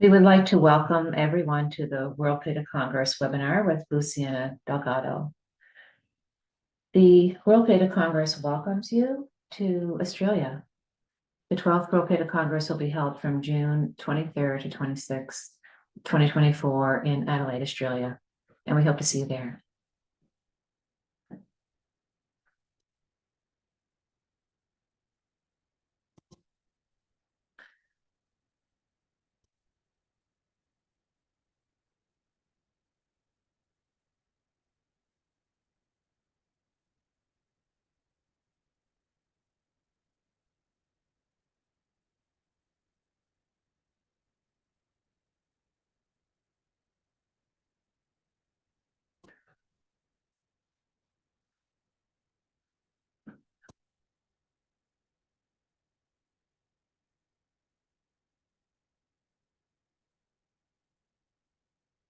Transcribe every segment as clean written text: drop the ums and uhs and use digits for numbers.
We would like to welcome everyone to the World Potato Congress webinar with Luciana Delgado. The World Potato Congress welcomes you to Australia. The 12th World Potato Congress will be held from June 23rd to 26th, 2024 in Adelaide, Australia, and we hope to see you there.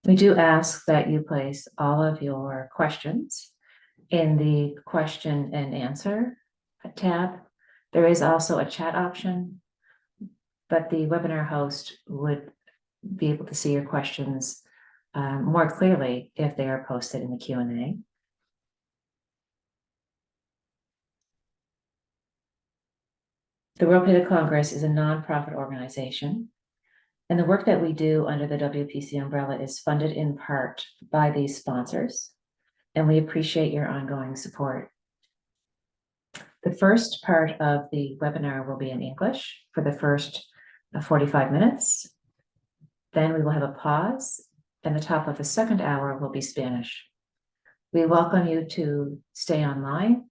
We do ask that you place all of your questions in the question and answer tab. There is also a chat option, but the webinar host would be able to see your questions more clearly if they are posted in the Q&A. The World Potato Congress is a nonprofit organization, and the work that we do under the WPC umbrella is funded in part by these sponsors, and we appreciate your ongoing support. The first part of the webinar will be in English for the first 45 minutes. Then we will have a pause, and the top of the second hour will be Spanish. We welcome you to stay online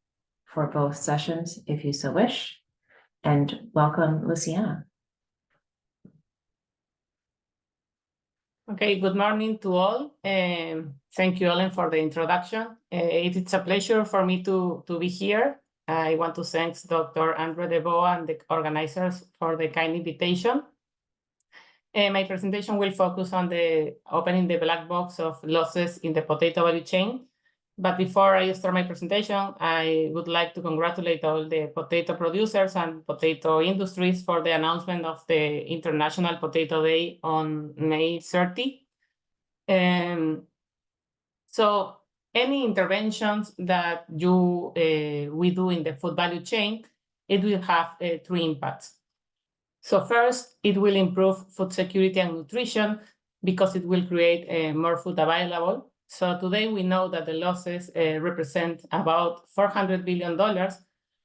for both sessions if you so wish, and welcome Luciana. Okay, good morning to all. Thank you, Ellen, for the introduction. It's a pleasure for me to be here. I want to thank Dr. Andre DeBoa and the organizers for the kind invitation. My presentation will focus on the opening the black box of losses in the potato value chain. But before I start my presentation, I would like to congratulate all the potato producers and potato industries for the announcement of the International Potato Day on May 30. So any interventions that we do in the food value chain, it will have three impacts. So first, it will improve food security and nutrition because it will create more food available. So today we know that the losses represent about $400 billion,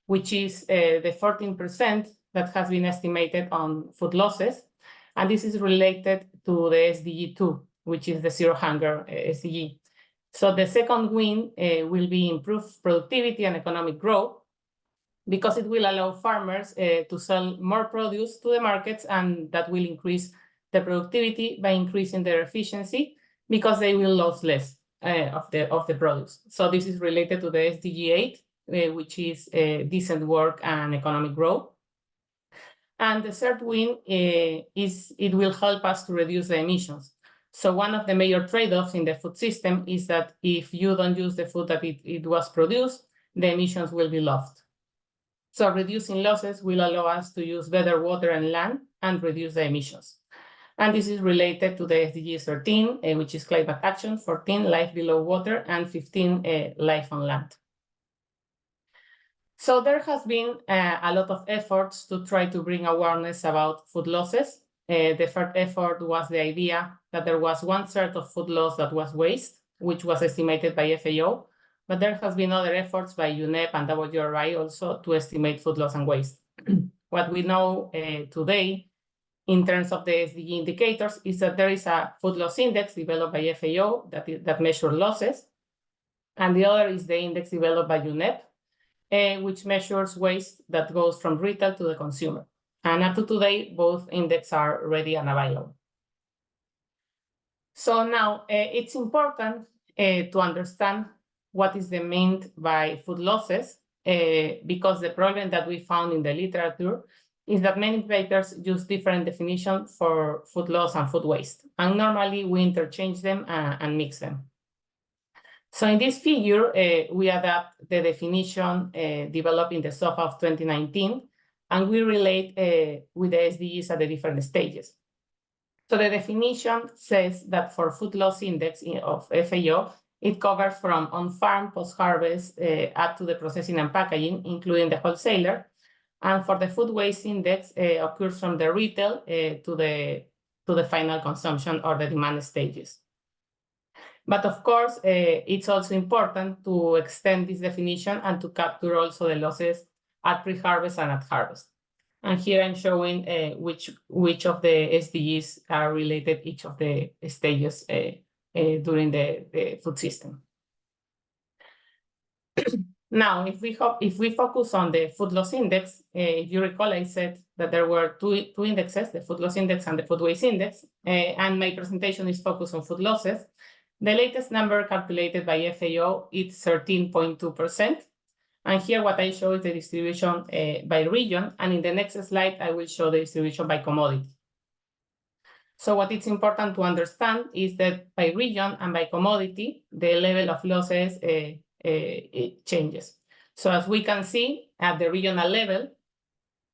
which is the 14% that has been estimated on food losses. And this is related to the SDG 2, which is the Zero Hunger SDG. So the second win will be improved productivity and economic growth because it will allow farmers to sell more produce to the markets, and that will increase the productivity by increasing their efficiency because they will lose less of the produce. So this is related to the SDG 8, which is decent work and economic growth. And the third win is it will help us to reduce the emissions. So one of the major trade-offs in the food system is that if you don't use the food that it was produced, the emissions will be lost. So reducing losses will allow us to use better water and land and reduce the emissions. And this is related to the SDG 13, which is climate action, 14, life below water, and 15, life on land. So there has been a lot of efforts to try to bring awareness about food losses. The first effort was the idea that there was 1/3 of food loss that was waste, which was estimated by FAO. But there has been other efforts by UNEP and WRI also to estimate food loss and waste. What we know today in terms of the SDG indicators is that there is a food loss index developed by FAO that measures losses. And the other is the index developed by UNEP, which measures waste that goes from retail to the consumer. And up to today, both indexes are ready and available. So now it's important to understand what is meant by food losses, because the problem that we found in the literature is that many papers use different definitions for food loss and food waste. And normally we interchange them and mix them. So in this figure, we adapt the definition developed in the SOFA of 2019, and we relate with the SDGs at the different stages. So the definition says that for food loss index of FAO, it covers from on-farm, post-harvest, up to the processing and packaging, including the wholesaler. And for the food waste index, occurs from the retail to the final consumption or the demand stages. But of course, it's also important to extend this definition and to capture also the losses at pre-harvest and at harvest. And here I'm showing which of the SDGs are related each of the stages during the food system. Now, if we focus on the food loss index, if you recall, I said that there were two indexes, the food loss index and the food waste index, and my presentation is focused on food losses. The latest number calculated by FAO is 13.2%. And here what I show is the distribution by region, and in the next slide, I will show the distribution by commodity. So what it's important to understand is that by region and by commodity, the level of losses it changes. So as we can see at the regional level,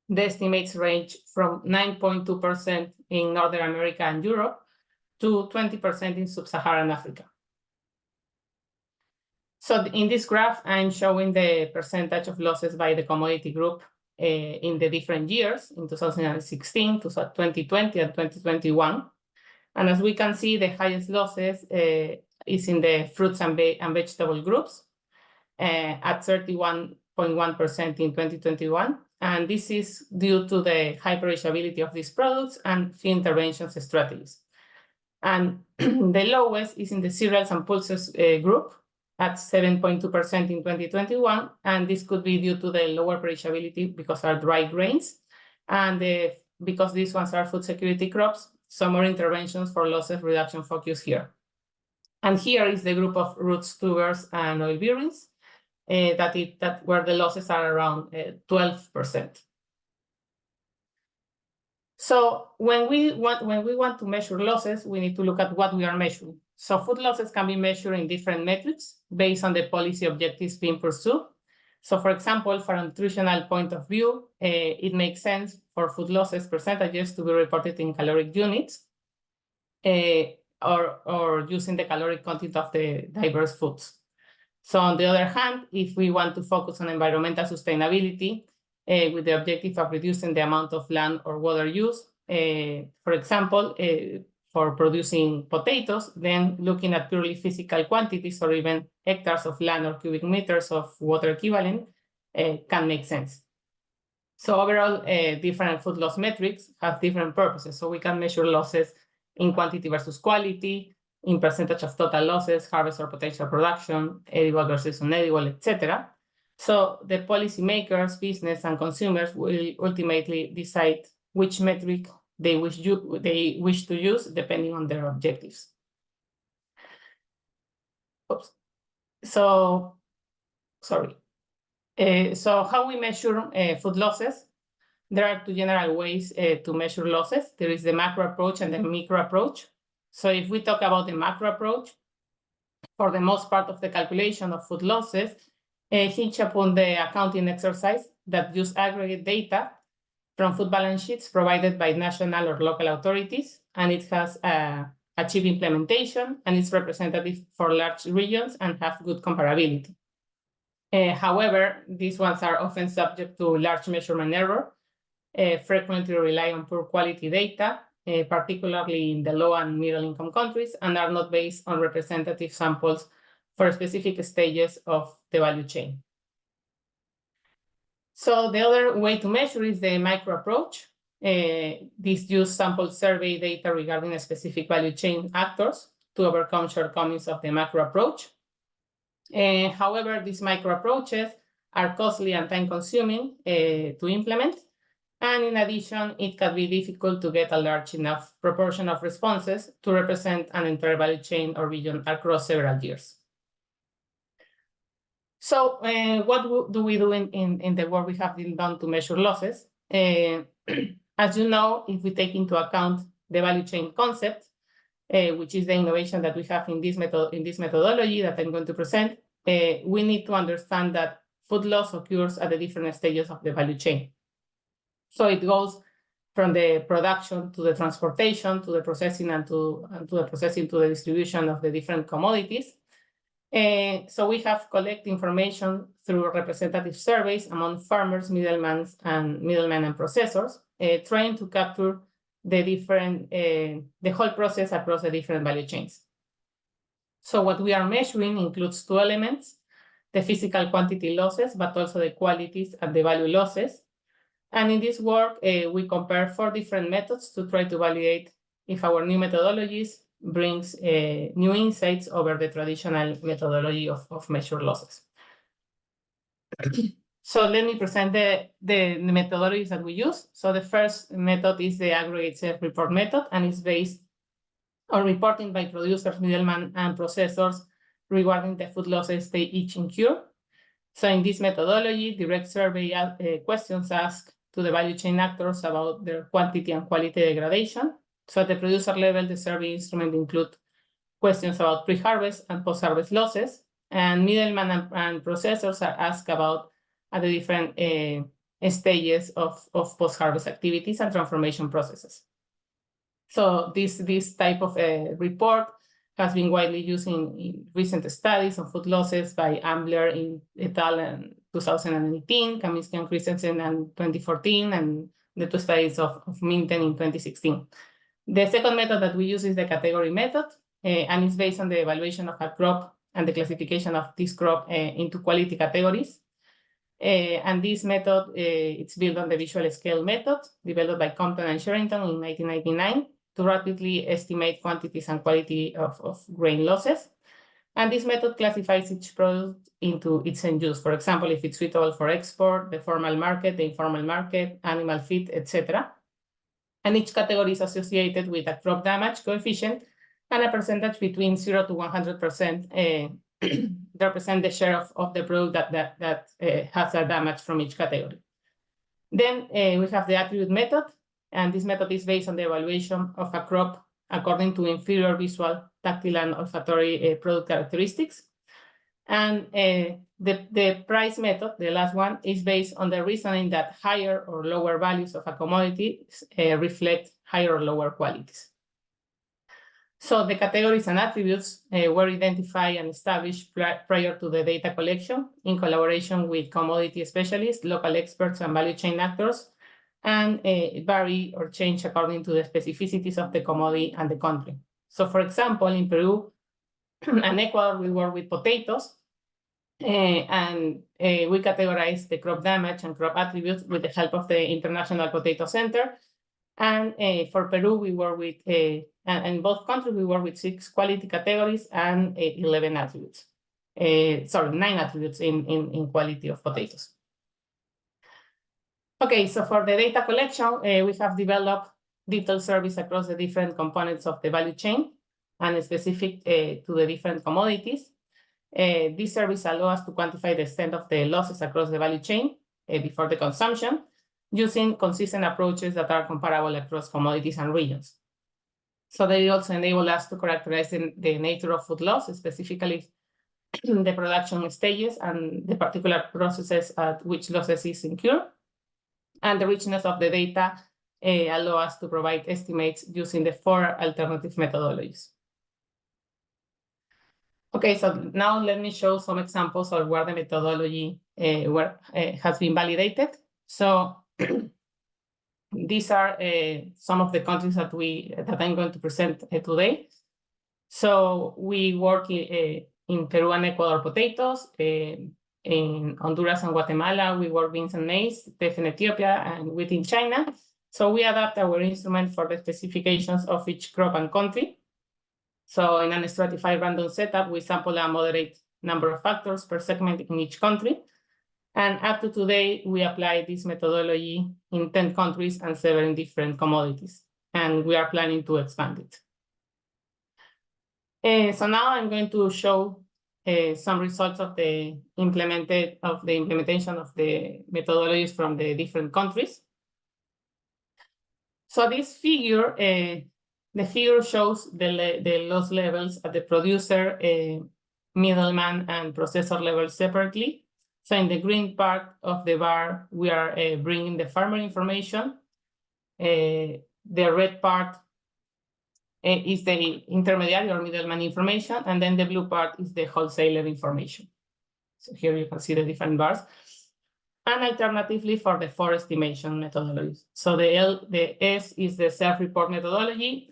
the estimates range from 9.2% in Northern America and Europe to 20% in Sub-Saharan Africa. So in this graph, I'm showing the percentage of losses by the commodity group in the different years, in 2016, 2020, and 2021. And as we can see, the highest losses is in the fruits and vegetable groups at 31.1% in 2021. And this is due to the high perishability of these products and fee interventions strategies. And the lowest is in the cereals and pulses group at 7.2% in 2021. And this could be due to the lower perishability because are dry grains. And because these ones are food security crops, some more interventions for losses reduction focus here. And here is the group of roots, tubers, and oil bearings that where the losses are around 12%. So when we want to measure losses, we need to look at what we are measuring. So food losses can be measured in different metrics based on the policy objectives being pursued. So for example, from a nutritional point of view, it makes sense for food losses percentages to be reported in caloric units or using the caloric content of the diverse foods. So on the other hand, if we want to focus on environmental sustainability with the objective of reducing the amount of land or water use, for example, for producing potatoes, then looking at purely physical quantities or even hectares of land or cubic meters of water equivalent can make sense. So overall, different food loss metrics have different purposes. So we can measure losses in quantity versus quality, in percentage of total losses, harvest or potential production, edible versus unedible, etc. So the policymakers, business, and consumers will ultimately decide which metric they wish to use depending on their objectives. Oops. So, sorry. So how we measure food losses? There are two general ways to measure losses. There is the macro approach and the micro approach. So if we talk about the macro approach, for the most part of the calculation of food losses, hinge upon the accounting exercise that use aggregate data from food balance sheets provided by national or local authorities, and it has achieved implementation, and it's representative for large regions and have good comparability. However, these ones are often subject to large measurement error, frequently rely on poor quality data, particularly in the low and middle income countries, and are not based on representative samples for specific stages of the value chain. So the other way to measure is the micro approach. This uses sample survey data regarding a specific value chain actors to overcome shortcomings of the macro approach. However, these micro approaches are costly and time consuming to implement. And in addition, it can be difficult to get a large enough proportion of responses to represent an entire value chain or region across several years. So what do we do in the work we have been done to measure losses? As you know, if we take into account the value chain concept, which is the innovation that we have in this methodology that I'm going to present, we need to understand that food loss occurs at the different stages of the value chain. So it goes from the production to the transportation to the processing and to the distribution of the different commodities. So we have collected information through representative surveys among farmers, middlemen and processors, trying to capture the whole process across the different value chains. So what we are measuring includes two elements: the physical quantity losses, but also the qualities and the value losses. And in this work, we compare 4 different methods to try to validate if our new methodologies brings new insights over the traditional methodology of measure losses. So let me present the methodologies that we use. So the first method is the aggregate self-report method, and it's based on reporting by producers, middlemen, and processors regarding the food losses they each incur. So in this methodology, direct survey questions asked to the value chain actors about their quantity and quality degradation. So at the producer level, the survey instrument include questions about pre-harvest and post-harvest losses, and middlemen and processors are asked about the different stages of post-harvest activities and transformation processes. So this type of report has been widely used in recent studies on food losses by Ambler et al. In 2018, Kaminsky and Christensen in 2014, and the 2 studies of Minten in 2016. The second method that we use is the category method, and it's based on the evaluation of a crop and the classification of this crop into quality categories. And this method, it's built on the visual scale method developed by Compton and Sherrington in 1999 to rapidly estimate quantities and quality of grain losses. And this method classifies each product into its end use. For example, if it's suitable for export, the formal market, the informal market, animal feed, etc. And each category is associated with a crop damage coefficient and a percentage between 0 to 100% represent the share of the product that has a damage from each category. Then we have the attribute method, and this method is based on the evaluation of a crop according to inferior visual, tactile, and olfactory product characteristics. And the price method, the last one, is based on the reasoning that higher or lower values of a commodity reflect higher or lower qualities. So the categories and attributes were identified and established prior to the data collection in collaboration with commodity specialists, local experts, and value chain actors, and vary or change according to the specificities of the commodity and the country. So for example, in Peru and Ecuador, we work with potatoes, and we categorize the crop damage and crop attributes with the help of the International Potato Center. And for Peru, we work with, and in both countries, we work with 6 quality categories and 11 attributes. 9 attributes in quality of potatoes. Okay, so for the data collection, we have developed detailed surveys across the different components of the value chain and specific to the different commodities. These surveys allow us to quantify the extent of the losses across the value chain before the consumption, using consistent approaches that are comparable across commodities and regions. So they also enable us to characterize the nature of food loss, specifically the production stages and the particular processes at which losses is incurred. And the richness of the data allow us to provide estimates using the 4 alternative methodologies. Okay, so now let me show some examples of where the methodology has been validated. So these are some of the countries that I'm going to present today. So we work in Peru and Ecuador potatoes. In Honduras and Guatemala, we work beans and maize, teff in Ethiopia, and wheat in China. So we adapt our instrument for the specifications of each crop and country. So in a stratified random setup, we sample a moderate number of factors per segment in each country. And up to today, we apply this methodology in 10 countries and 7 different commodities. And we are planning to expand it. So now I'm going to show some results of the implementation of the methodologies from the different countries. So this figure, the figure shows the loss levels at the producer, middleman, and processor level separately. So in the green part of the bar, we are bringing the farmer information. the red part is the intermediary or middleman information, and then the blue part is the wholesaler information. So here you can see the different bars. And alternatively for the four estimation methodologies. So the S is the self-report methodology,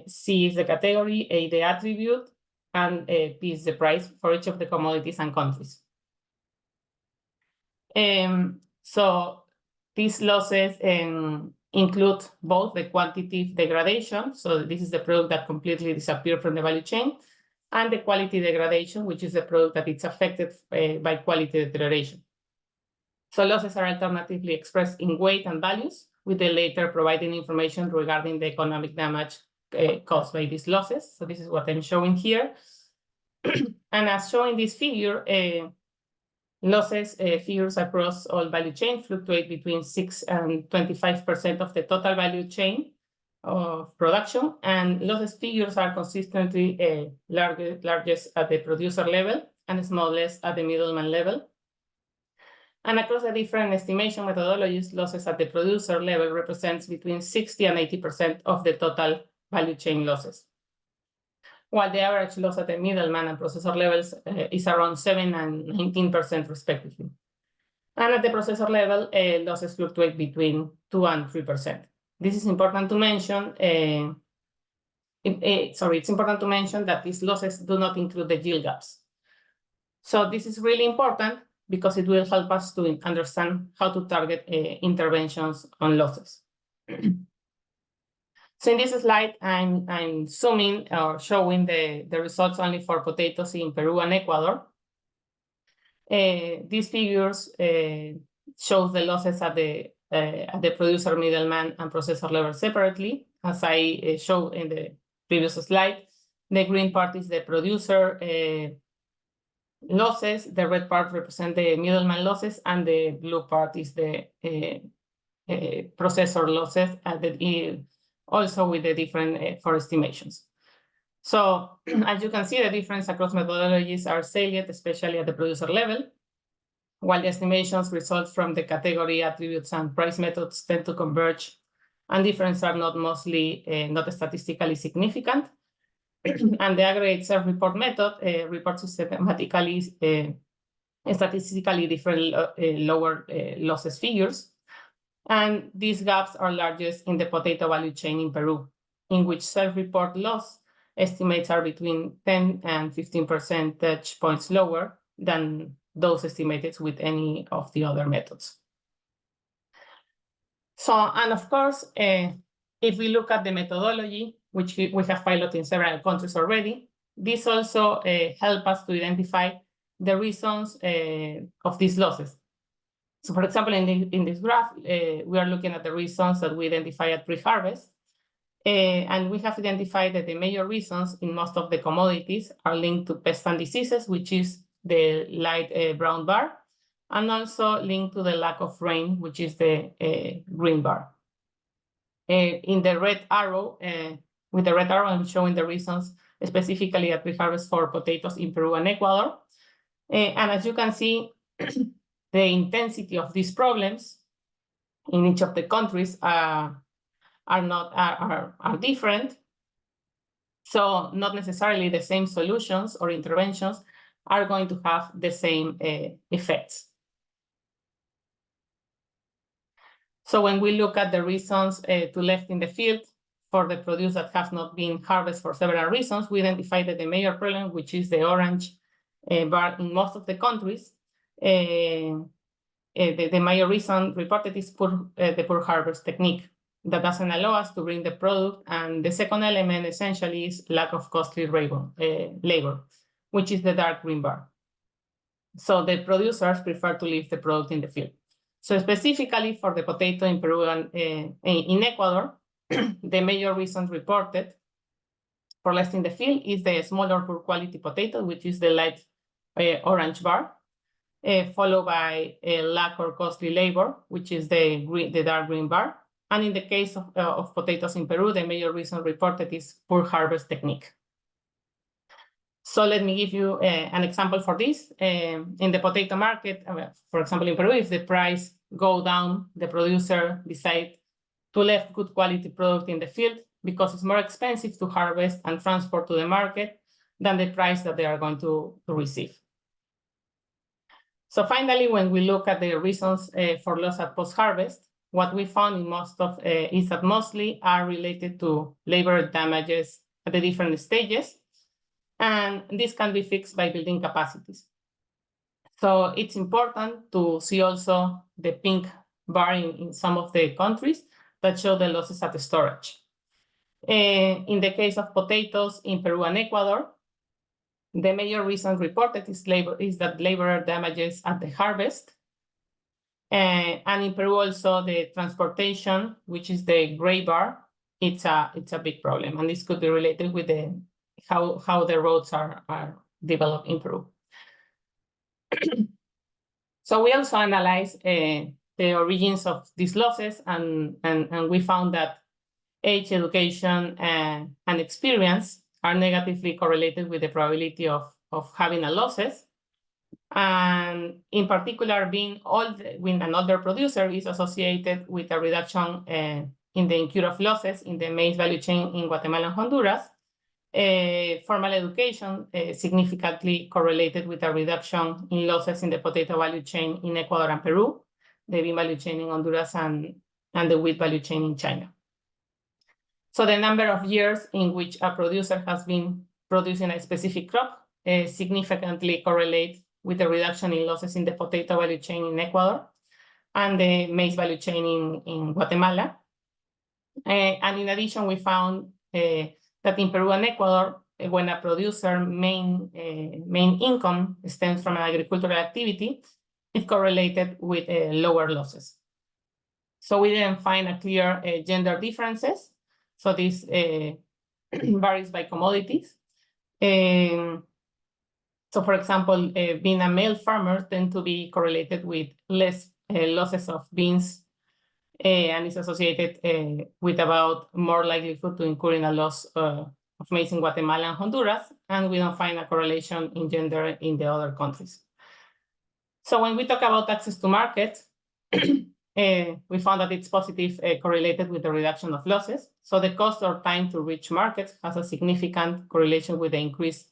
C is the category, A the attribute, and P is the price for each of the commodities and countries. So these losses include both the quantitative degradation, so this is the product that completely disappeared from the value chain, and the quality degradation, which is the product that it's affected by quality deterioration. So losses are alternatively expressed in weight and values, with the latter providing information regarding the economic damage caused by these losses. So this is what I'm showing here. And as shown in this figure, losses figures across all value chain fluctuate between 6 and 25% of the total value chain of production, and losses figures are consistently largest at the producer level and smallest at the middleman level. And across the different estimation methodologies, losses at the producer level represents between 60 and 80% of the total value chain losses, while the average loss at the middleman and processor levels is around 7 and 19% respectively. And at the processor level, losses fluctuate between 2 and 3%. This is important to mention. It's important to mention that these losses do not include the yield gaps. So this is really important because it will help us to understand how to target interventions on losses. So in this slide, I'm zooming or showing the results only for potatoes in Peru and Ecuador. These figures show the losses at the producer, middleman, and processor level separately, as I showed in the previous slide. The green part is the producer losses, the red part represents the middleman losses, and the blue part is the processor losses, also with the different for estimations. So as you can see, the difference across methodologies are salient, especially at the producer level, while the estimations result from the category, attributes, and price methods tend to converge, and differences are not statistically significant. And the aggregate self-report method reports systematically statistically different lower losses figures. And these gaps are largest in the potato value chain in Peru, in which self-report loss estimates are between 10 and 15 percentage points lower than those estimated with any of the other methods. So, and of course, if we look at the methodology, which we have piloted in several countries already, this also helps us to identify the reasons of these losses. So for example, in this graph, we are looking at the reasons that we identify at pre-harvest. And we have identified that the major reasons in most of the commodities are linked to pests and diseases, which is the light brown bar, and also linked to the lack of rain, which is the green bar. In the red arrow, with the red arrow, I'm showing the reasons specifically at pre-harvest for potatoes in Peru and Ecuador. And as you can see, the intensity of these problems in each of the countries are different. So not necessarily the same solutions or interventions are going to have the same effects. So when we look at the reasons to left in the field for the produce that have not been harvested for several reasons, we identify that the major problem, which is the orange bar in most of the countries, the major reason reported is the poor harvest technique that doesn't allow us to bring the product. And the second element essentially is lack of costly labor, which is the dark green bar. So the producers prefer to leave the product in the field. So specifically for the potato in Peru and in Ecuador, the major reasons reported for less in the field is the smaller poor quality potato, which is the light orange bar, followed by a lack or costly labor, which is the dark green bar. And in the case of potatoes in Peru, the major reason reported is poor harvest technique. So let me give you an example for this. In the potato market, for example, in Peru, if the price go down, the producer decide to left good quality product in the field because it's more expensive to harvest and transport to the market than the price that they are going to receive. So finally, when we look at the reasons for loss at post-harvest, what we found in most of is that mostly are related to labor damages at the different stages, and this can be fixed by building capacities. So it's important to see also the pink bar in some of the countries that show the losses at the storage. In the case of potatoes in Peru and Ecuador, the major reason reported is that labor damages at the harvest. And in Peru also the transportation, which is the gray bar, it's a big problem. And this could be related with how the roads are developed in Peru. So we also analyzed the origins of these losses, and we found that age, education, and experience are negatively correlated with the probability of having a losses. And in particular, being old when an older producer is associated with a reduction in the incur of losses in the maize value chain in Guatemala and Honduras. Formal education significantly correlated with a reduction in losses in the potato value chain in Ecuador and Peru, the bean value chain in Honduras, and the wheat value chain in China. So the number of years in which a producer has been producing a specific crop significantly correlates with the reduction in losses in the potato value chain in Ecuador and the maize value chain in Guatemala. And in addition, we found that in Peru and Ecuador, when a producer main income stems from an agricultural activity, it correlated with lower losses. So we didn't find a clear gender differences. So this varies by commodities. So for example, being a male farmer tend to be correlated with less losses of beans, and is associated with about more likelihood to incur in a loss of maize in Guatemala and Honduras, and we don't find a correlation in gender in the other countries. So when we talk about access to market, we found that it's positive correlated with the reduction of losses. So the cost or time to reach markets has a significant correlation with the increased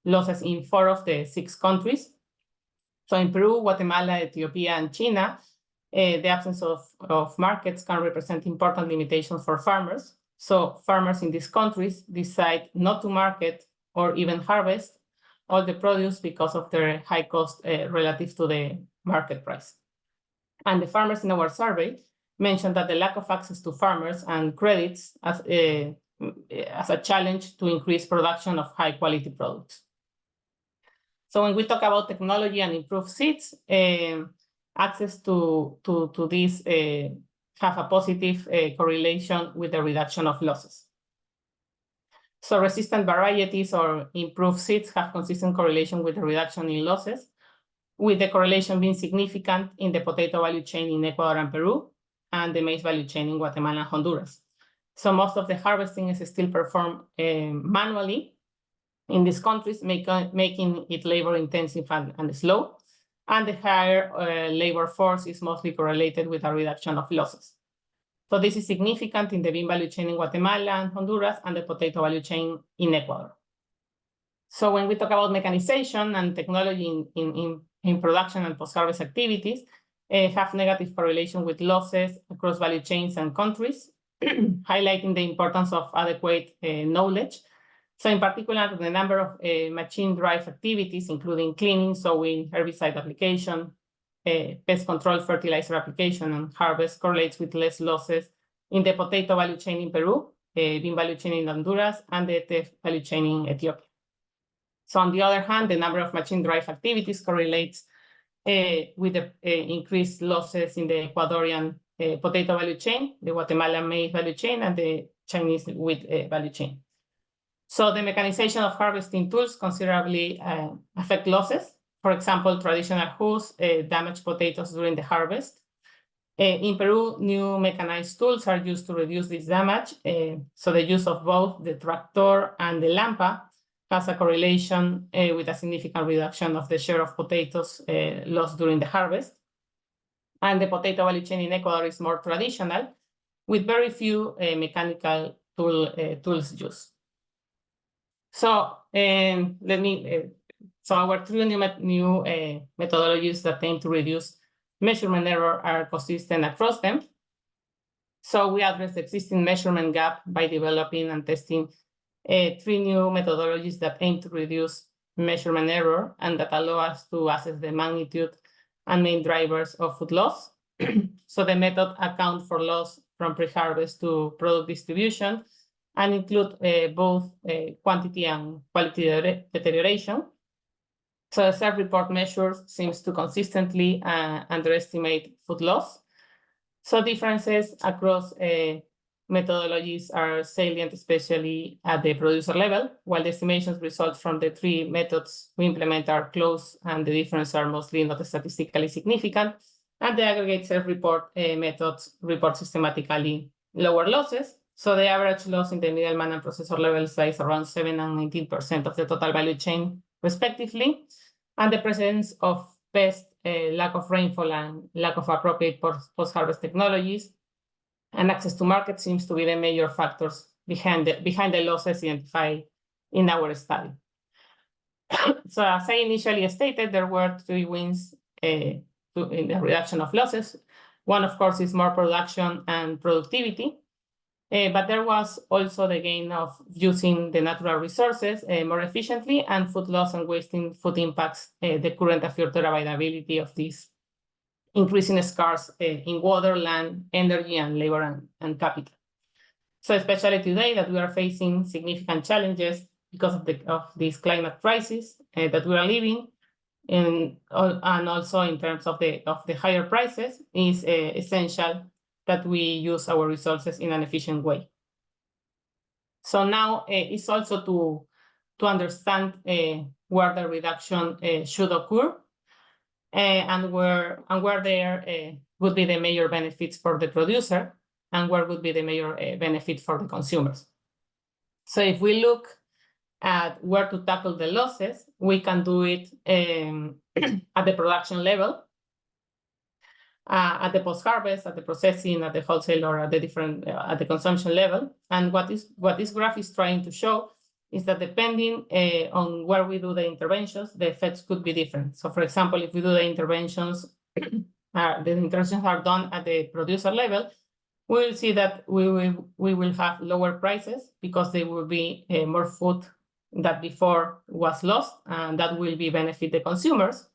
losses in 4 of the 6 countries. So in Peru, Guatemala, Ethiopia, and China, the absence of markets can represent important limitations for farmers. So farmers in these countries decide not to market or even harvest all the produce because of their high cost relative to the market price. And the farmers in our survey mentioned that the lack of access to farmers and credits as a challenge to increase production of high quality products. So when we talk about technology and improved seeds, access to these have a positive correlation with the reduction of losses. So resistant varieties or improved seeds have consistent correlation with the reduction in losses, with the correlation being significant in the potato value chain in Ecuador and Peru, and the maize value chain in Guatemala and Honduras. So most of the harvesting is still performed manually in these countries, making it labor intensive and slow. And the higher labor force is mostly correlated with a reduction of losses. So this is significant in the bean value chain in Guatemala and Honduras and the potato value chain in Ecuador. So when we talk about mechanization and technology in production and post-harvest activities, have negative correlation with losses across value chains and countries, highlighting the importance of adequate knowledge. So in particular, the number of machine-driven activities, including cleaning, sowing, herbicide application, pest control, fertilizer application, and harvest correlates with less losses in the potato value chain in Peru, bean value chain in Honduras, and the teff value chain in Ethiopia. So on the other hand, the number of machine-driven activities correlates with the increased losses in the Ecuadorian potato value chain, the Guatemalan maize value chain, and the Chinese wheat value chain. So the mechanization of harvesting tools considerably affect losses. For example, traditional hoes damage potatoes during the harvest. In Peru, new mechanized tools are used to reduce this damage. So the use of both the tractor and the lampa has a correlation with a significant reduction of the share of potatoes lost during the harvest. And the potato value chain in Ecuador is more traditional, with very few mechanical tools used. So so our three new methodologies that aim to reduce measurement error are consistent across them. So we address the existing measurement gap by developing and testing three new methodologies that aim to reduce measurement error and that allow us to assess the magnitude and main drivers of food loss. So the method account for loss from pre-harvest to product distribution and include both quantity and quality deterioration. So the self-report measures seems to consistently underestimate food loss. So differences across methodologies are salient, especially at the producer level, while the estimations result from the three methods we implement are close and the differences are mostly not statistically significant. And the aggregate self-report methods report systematically lower losses. So the average loss in the middleman and processor levels is around 7 and 19% of the total value chain, respectively. And the presence of pest, lack of rainfall, and lack of appropriate post-harvest technologies and access to market seems to be the major factors behind the losses identified in our study. So as I initially stated, there were three wins in the reduction of losses. One, of course, is more production and productivity. But there was also the gain of using the natural resources more efficiently, and food loss and wasting food impacts the current and future availability of these increasing scarce in water, land, energy, and labor and capital. So especially today that we are facing significant challenges because of this climate crisis that we are living, and also in terms of the higher prices, is essential that we use our resources in an efficient way. So now it's also to understand where the reduction should occur and where there would be the major benefits for the producer and where would be the major benefit for the consumers. So if we look at where to tackle the losses, we can do it at the production level, at the post-harvest, at the processing, at the wholesale, or at the different at the consumption level. And what this graph is trying to show is that depending on where we do the interventions, the effects could be different. So, for example, if we do the interventions, are done at the producer level, we will see that we will have lower prices because there will be more food that before was lost, and that will benefit the consumers.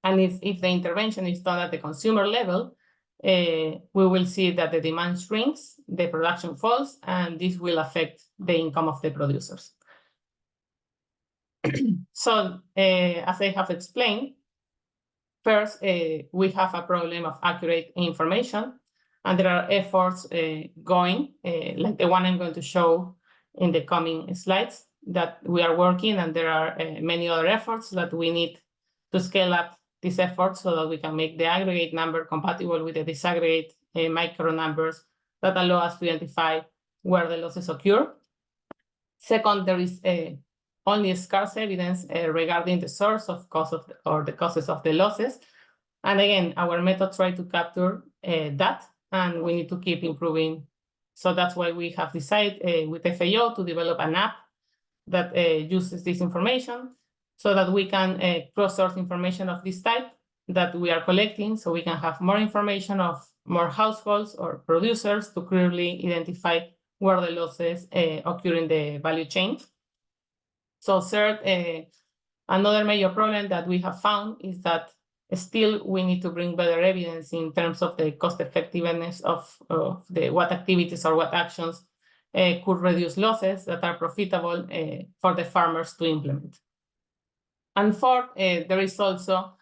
And if the intervention is done at the consumer level, we will see that the demand shrinks, the production falls, and this will affect the income of the producers. So, as I have explained, first, we have a problem of accurate information, and there are efforts going, like the one I'm going to show in the coming slides, that we are working, and there are many other efforts that we need to scale up these efforts so that we can make the aggregate number compatible with the disaggregate micro numbers that allow us to identify where the losses occur. Second, there is only scarce evidence regarding the source of the causes of the losses. And again, our method tries to capture that, and we need to keep improving. So that's why we have decided with FAO to develop an app that uses this information so that we can cross-source information of this type that we are collecting, so we can have more information of more households or producers to clearly identify where the losses occur in the value chain. So third, another major problem that we have found is that still we need to bring better evidence in terms of the cost effectiveness of what activities or what actions could reduce losses that are profitable for the farmers to implement. And fourth, there is also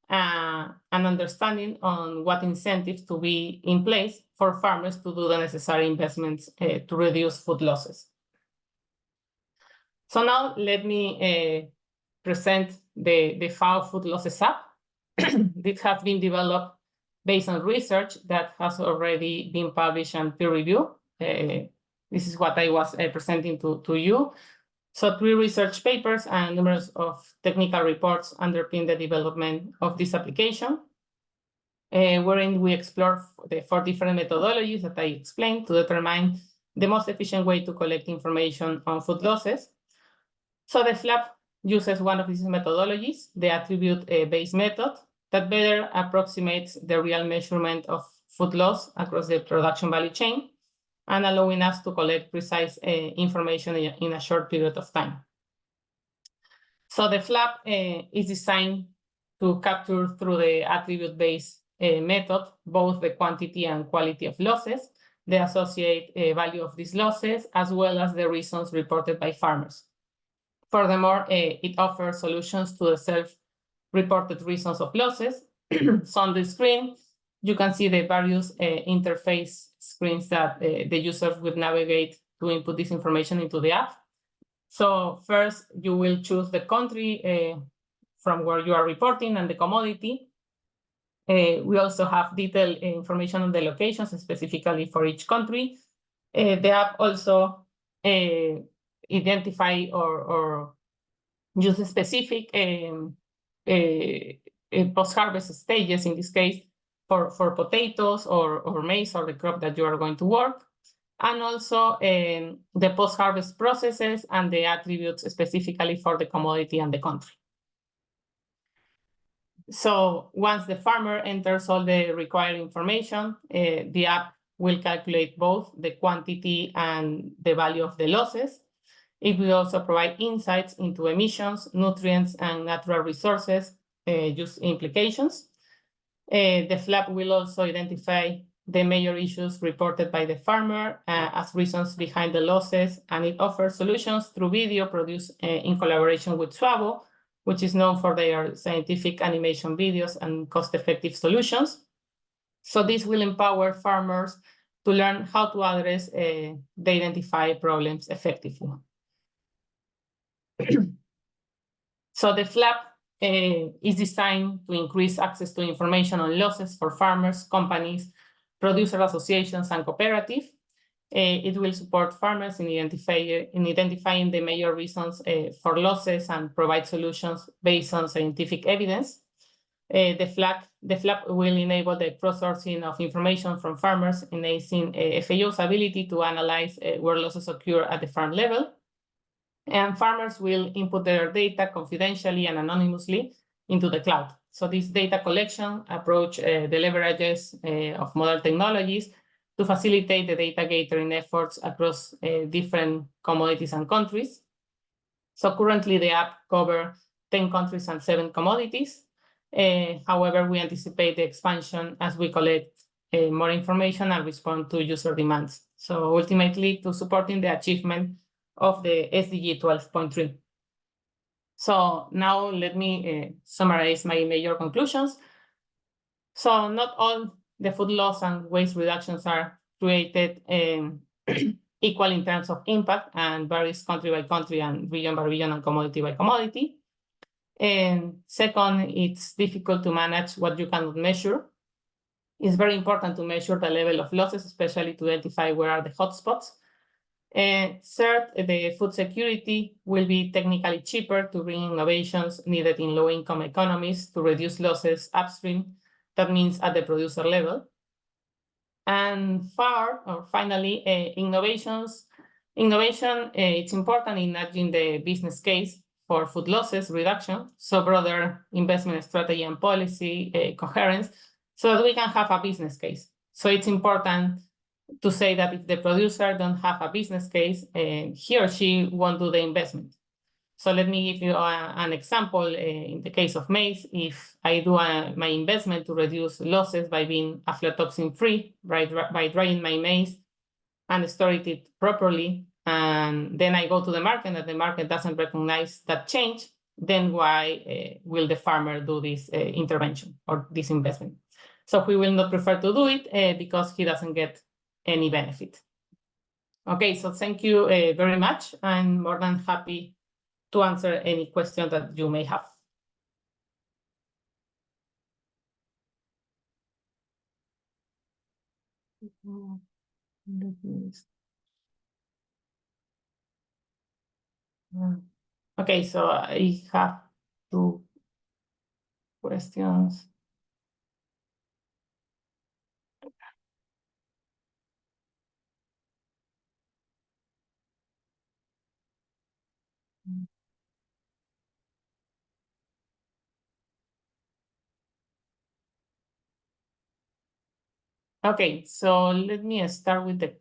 an understanding on what incentives to be in place for farmers to do the necessary investments to reduce food losses. So now let me present the FAO Food Losses app. This has been developed based on research that has already been published and peer-reviewed. This is what I was presenting to you. So 3 research papers and numerous of technical reports underpin the development of this application. wherein we explore the 4 different methodologies that I explained to determine the most efficient way to collect information on food losses. So the FLAP uses one of these methodologies, the attribute-based method, that better approximates the real measurement of food loss across the production value chain and allowing us to collect precise information in a short period of time. So the FLAP is designed to capture through the attribute-based method both the quantity and quality of losses, the associated value of these losses, as well as the reasons reported by farmers. Furthermore, it offers solutions to the self-reported reasons of losses. So on the screen, you can see the various interface screens that the users will navigate to input this information into the app. So first, you will choose the country from where you are reporting and the commodity. We also have detailed information on the locations specifically for each country. The app also identify or use specific post-harvest stages, in this case, for potatoes or maize or the crop that you are going to work, and also the post-harvest processes and the attributes specifically for the commodity and the country. So once the farmer enters all the required information, the app will calculate both the quantity and the value of the losses. It will also provide insights into emissions, nutrients, and natural resources use implications. The FLAP will also identify the major issues reported by the farmer as reasons behind the losses, and it offers solutions through video produced in collaboration with Swabo, which is known for their scientific animation videos and cost-effective solutions. So this will empower farmers to learn how to address the identified problems effectively. So the FLAP is designed to increase access to information on losses for farmers, companies, producer associations, and cooperatives. It will support farmers in identifying the major reasons for losses and provide solutions based on scientific evidence. The FLAP will enable the cross-sourcing of information from farmers, enhancing FAO's ability to analyze where losses occur at the farm level. And farmers will input their data confidentially and anonymously into the cloud. So this data collection approach the leverages of modern technologies to facilitate the data gathering efforts across different commodities and countries. So currently the app covers 10 countries and 7 commodities. However, we anticipate the expansion as we collect more information and respond to user demands. So ultimately to supporting the achievement of the SDG 12.3. So now let me summarize my major conclusions. So not all the food loss and waste reductions are created equal in terms of impact and varies country by country and region by region and commodity by commodity. And second, it's difficult to manage what you cannot measure. It's very important to measure the level of losses, especially to identify where are the hotspots. And third, the food security will be technically cheaper to bring innovations needed in low-income economies to reduce losses upstream. That means at the producer level. And finally, innovation, it's important in nudging the business case for food losses reduction, so broader investment strategy and policy coherence, so that we can have a business case. So it's important to say that if the producer don't have a business case, he or she won't do the investment. So let me give you an example. In the case of maize, if I do my investment to reduce losses by being aflatoxin-free, by drying my maize and storing it properly, and then I go to the market and the market doesn't recognize that change, then why will the farmer do this intervention or this investment? So he will not prefer to do it because he doesn't get any benefit. Okay, so thank you very much. I'm more than happy to answer any question that you may have. Okay, so I have 2 questions. Okay, so let me start with the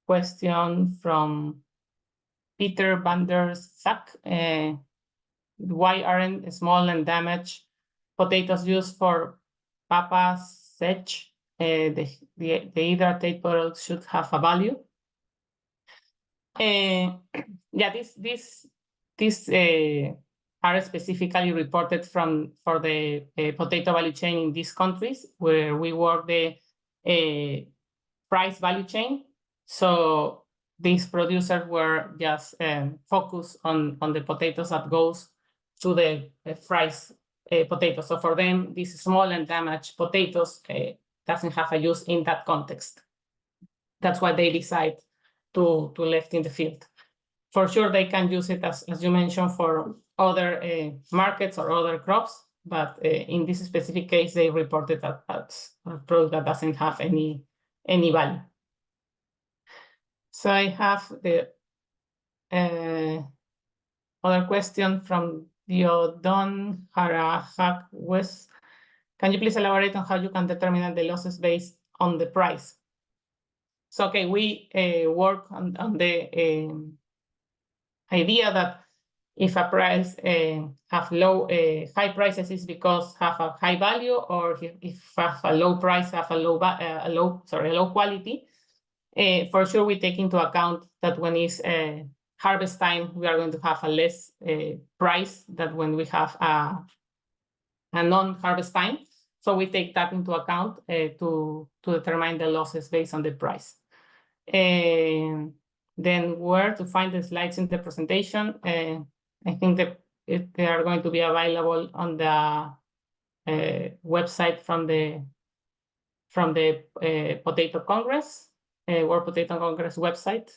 question from Peter van der Zak. Why aren't small and damaged potatoes used for papa sech? The hydrated products should have a value. Yeah, these are specifically reported for the potato value chain in these countries where we work the price value chain. So these producers were just focused on the potatoes that goes to the fries potatoes. So for them, these small and damaged potatoes doesn't have a use in that context. That's why they decide to left in the field. For sure, they can use it, as you mentioned, for other markets or other crops, but in this specific case, they reported that that's a product that doesn't have any value. So I have the other question from Diodon Harahak West. Can you please elaborate on how you can determine the losses based on the price? So, okay, we work on the idea that if a price have high prices is because have a high value, or if have a low price have a low quality. For sure, we take into account that when it's harvest time, we are going to have a less price than when we have a non-harvest time. So we take that into account to determine the losses based on the price. Then where to find the slides in the presentation? I think that they are going to be available on the website from the Potato Congress, World Potato Congress website.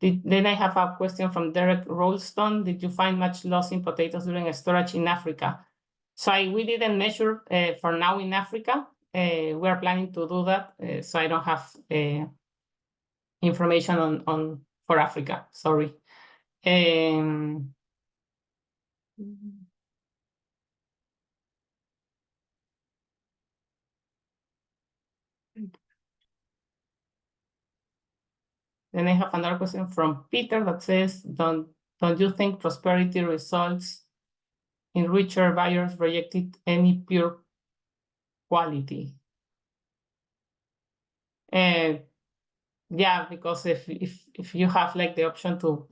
Then I have a question from Derek Rolston. Did you find much loss in potatoes during storage in Africa? So we didn't measure for now in Africa. We are planning to do that. So I don't have information on for Africa. Sorry. Then I have another question from Peter that says, don't you think prosperity results in richer buyers rejected any pure quality? Yeah, because if you have like the option to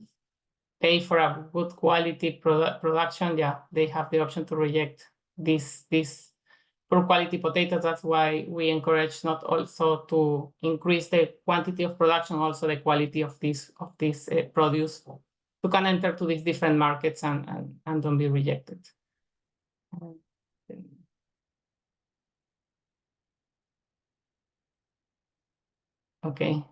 pay for a good quality production, yeah, they have the option to reject this poor quality potatoes. That's why we encourage not also to increase the quantity of production, also the quality of this produce to can enter to these different markets and don't be rejected. Okay.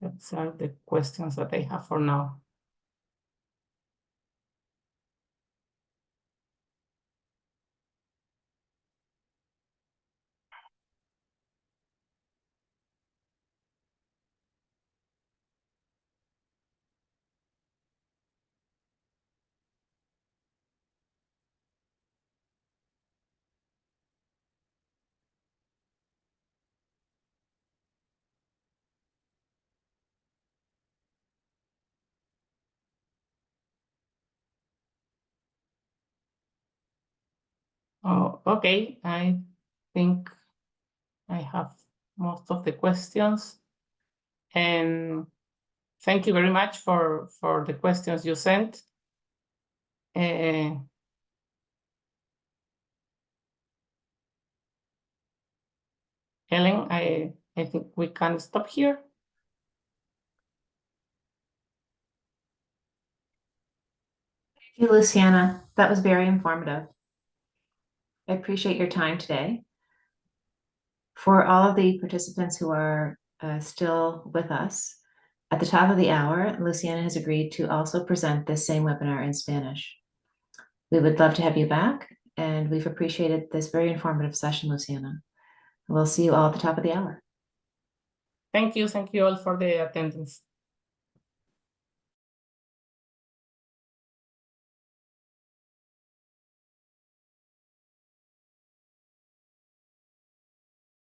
Those are the questions that I have for now. Oh, okay. I think I have most of the questions. And thank you very much for the questions you sent. Ellen, I think we can stop here. Thank you, Luciana. That was very informative. I appreciate your time today. For all of the participants who are still with us, at the top of the hour, Luciana has agreed to also present this same webinar in Spanish. We would love to have you back, and we've appreciated this very informative session, Luciana. We'll see you all at the top of the hour. Thank you all for the attendance.